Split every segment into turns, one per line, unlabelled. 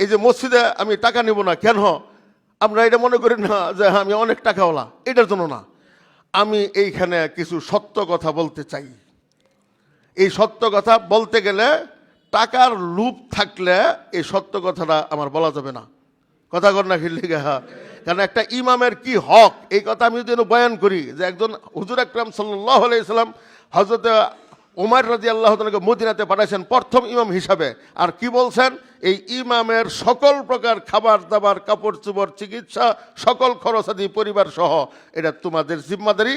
এই যে মসজিদে আমি টাকা নিব না কেন, আপনারা এটা মনে করেন না যে আমি অনেক টাকাওয়ালা, এটার জন্য না। আমি এইখানে কিছু সত্য কথা বলতে চাই। এই সত্য কথা বলতে গেলে টাকার লোভ থাকলে এই সত্য কথাটা আমার বলা যাবে না। কথা কর না খিল্লিগা। কারণ একটা ইমামের কি হক, এই কথা আমি যদি বয়ান করি যে একজন হুজুর আকরাম সাল্লাল্লাহু আলাইহি সাল্লাম হযরত ওমর রাদিয়াল্লাহু তাআলাকে মদিনাতে পাঠাইছেন প্রথম ইমাম হিসাবে, আর কি বলছেন, এই ইমামের সকল প্রকার খাবার দাবার, কাপড় চোপড়, চিকিৎসা, সকল খরচাদি পরিবার সহ এটা তোমাদের জিম্মাদারি,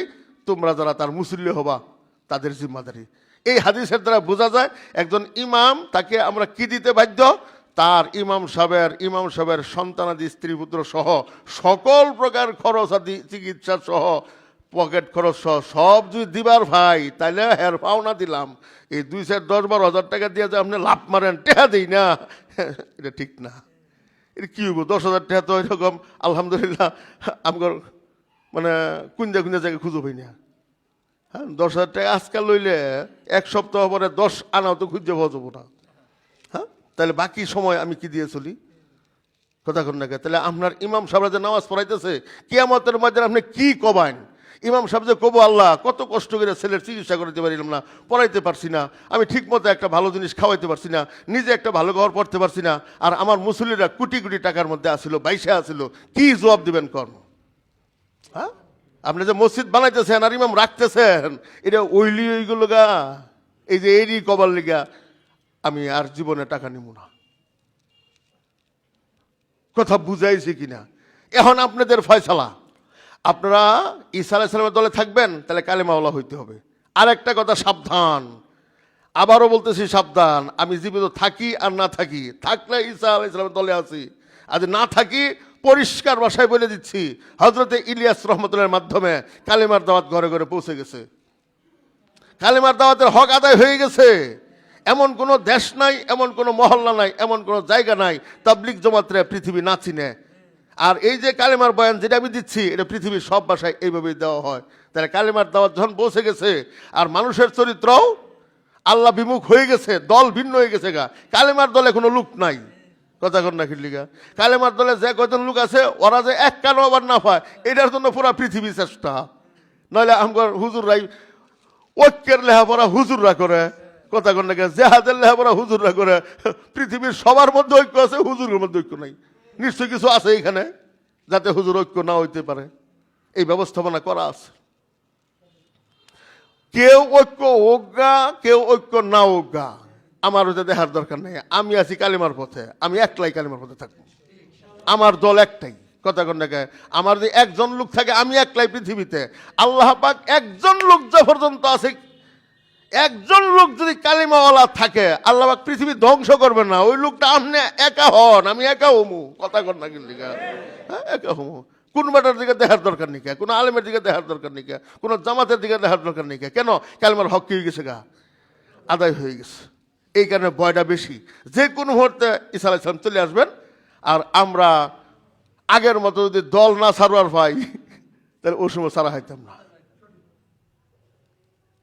তোমরা যারা তার মুসল্লি হবা তাদের জিম্মাদারি। এই হাদিসের দ্বারা বোঝা যায় একজন ইমাম, তাকে আমরা কি দিতে বাধ্য, তার ইমাম সাহেবের সন্তানাদি, স্ত্রী পুত্র সহ সকল প্রকার খরচ আদি, চিকিৎসা সহ, পকেট খরচ সহ সব যদি দিবার ভাই, তাইলে হের পাওনা দিলাম। এই 2-10-12 টাকা দিয়ে যে আপনি লাভ মারেন, টেহা দিই না, এটা ঠিক না। এটা কি হইব, 10,000 টাকা তো এরকম আলহামদুলিল্লাহ আমার মানে কুঞ্জা জায়গায় খুঁজে পাই না। হ্যাঁ, 10,000 টাকা আজকাল লইলে 1 সপ্তাহ পরে 10 আনাও তো খুঁজে পাওয়া যাবো না। হ্যাঁ, তাহলে বাকি সময় আমি কি দিয়ে চলি? কথা কন না। তাহলে আপনার ইমাম সাহেব যে নামাজ পড়াইতেছে, কিয়ামতের মধ্যে আপনি কি কবাইন? ইমাম সাহেব যে কবো, আল্লাহ কত কষ্ট করে ছেলের চিকিৎসা করতে পারিলাম না, পড়াইতে পারছি না, আমি ঠিক মতো একটা ভালো জিনিস খাওয়াইতে পারছি না, নিজে একটা ভালো ঘর পড়তে পারছি না, আর আমার মুসল্লিরা কোটি কোটি টাকার মধ্যে আসিল, বাইশে আসিল, কি জবাব দিবেন কর্ম? হ্যাঁ, আপনি যে মসজিদ বানাইতেছেন আর ইমাম রাখতেছেন, এটা ওইলি ওইগুলো গা, এই যে এরই কবার লিগা আমি আর জীবনে টাকা নিব না। কথা বুঝাইছি কিনা? এখন আপনাদের ফয়সালা। আপনারা ঈসা আলাইহিস সালামের দলে থাকবেন, তাহলে কালেমাওয়ালা হইতে হবে। আর একটা কথা, সাবধান, আবারও বলতেছি সাবধান। আমি জীবিত থাকি আর না থাকি, থাকলে ঈসা আলাইহিস সালামের দলে আছি, আর না থাকি পরিষ্কার ভাষায় বলে দিচ্ছি, হযরতে ইলিয়াস রহমতুল্লাহর মাধ্যমে কালেমার দাওয়াত ঘরে ঘরে পৌঁছে গেছে। কালেমার দাওয়াতের হক আদায় হয়ে গেছে। এমন কোনো দেশ নাই, এমন কোনো মহল্লা নাই, এমন কোনো জায়গা নাই তাবলিগ জমাতরে পৃথিবী না চিনে। আর এই যে কালেমার বয়ান যেটা আমি দিচ্ছি, এটা পৃথিবীর সব ভাষায় এইভাবেই দেওয়া হয়। তাহলে কালেমার দাওয়াত যখন পৌঁছে গেছে, আর মানুষের চরিত্রও আল্লাহ বিমুখ হয়ে গেছে, দল ভিন্ন হয়ে গেছে গা, কালেমার দলে কোনো লোক নাই। কথা কর না খিল্লিগা। কালেমার দলে যে কয়জন লোক আছে, ওরা যে এক কানো আবার না পায়, এটার জন্য পুরা পৃথিবী চেষ্টা। নইলে আমার হুজুররাই ঐক্যের লেহাপড়া হুজুররা করে। কথা কর না, জেহাদের লেহাপড়া হুজুররা করে। পৃথিবীর সবার মধ্যে ঐক্য আছে, হুজুরের মধ্যে ঐক্য নাই। নিশ্চয় কিছু আছে এখানে যাতে হুজুর ঐক্য না হইতে পারে, এই ব্যবস্থাপনা করা আছে। কেউ ঐক্য হোগা, কেউ ঐক্য না হোগা, আমার ওটা দেখার দরকার নেই। আমি আছি কালিমার পথে, আমি একলাই কালিমার পথে থাকবো। আমার দল একটাই। কথা কন না, আমার যদি একজন লোক থাকে, আমি একলাই পৃথিবীতে। আল্লাহ পাক একজন লোক যে পর্যন্ত আছে, একজন লোক যদি কালিমাওয়ালা থাকে, আল্লাহ পাক পৃথিবী ধ্বংস করবেন না। ওই লোকটা আপনি একা হন, আমি একা হমু। কথা কর না কিন্তু, হ্যাঁ, একা হমু। কোন বাটার দিকে দেখার দরকার নেই, কোনো আলেমের দিকে দেখার দরকার নেই, কোনো জামাতের দিকে দেখার দরকার নেই। কেন? কালিমার হক কি হয়ে গেছে গা, আদায় হয়ে গেছে। এই কারণে ভয়টা বেশি। যে কোনো মুহূর্তে ঈসা আলাইহিস সালাম চলে আসবেন। আর আমরা আগের মতো যদি দল না সারোয়ার পাই, তাহলে ওই সময় সারা হাইতাম না।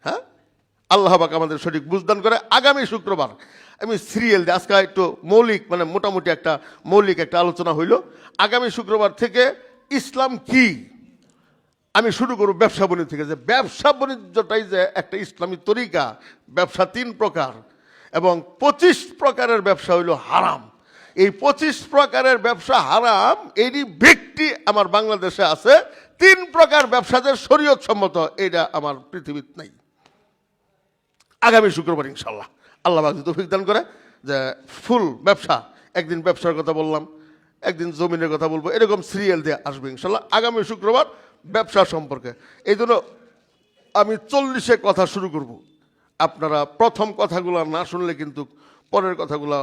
হ্যাঁ, আল্লাহ পাক আমাদের সঠিক বুঝদান করে। আগামী শুক্রবার আমি সিরিয়াল দিই। আজকে একটু মৌলিক, মানে মোটামুটি একটা মৌলিক একটা আলোচনা হইল। আগামী শুক্রবার থেকে ইসলাম কি আমি শুরু করব ব্যবসা বাণিজ্য থেকে। যে ব্যবসা বাণিজ্যটাই যে একটা ইসলামী তরিকা। ব্যবসা 3 প্রকার এবং 25 প্রকারের ব্যবসা হইল হারাম। এই 25 প্রকারের ব্যবসা হারাম, এরই ব্যক্তি আমার বাংলাদেশে আছে। 3 প্রকার ব্যবসা যে শরীয়ত সম্মত, এটা আমার পৃথিবীতে নাই। আগামী শুক্রবার ইনশাল্লাহ আল্লাহ পাক তৌফিক দান করে যে ফুল ব্যবসা, একদিন ব্যবসার কথা বললাম, একদিন জমিনের কথা বলবো, এরকম সিরিয়াল দিয়ে আসবে ইনশাল্লাহ আগামী শুক্রবার ব্যবসা সম্পর্কে। এই জন্য আমি 40-এ কথা শুরু করব। আপনারা প্রথম কথাগুলো না শুনলে কিন্তু পরের কথাগুলো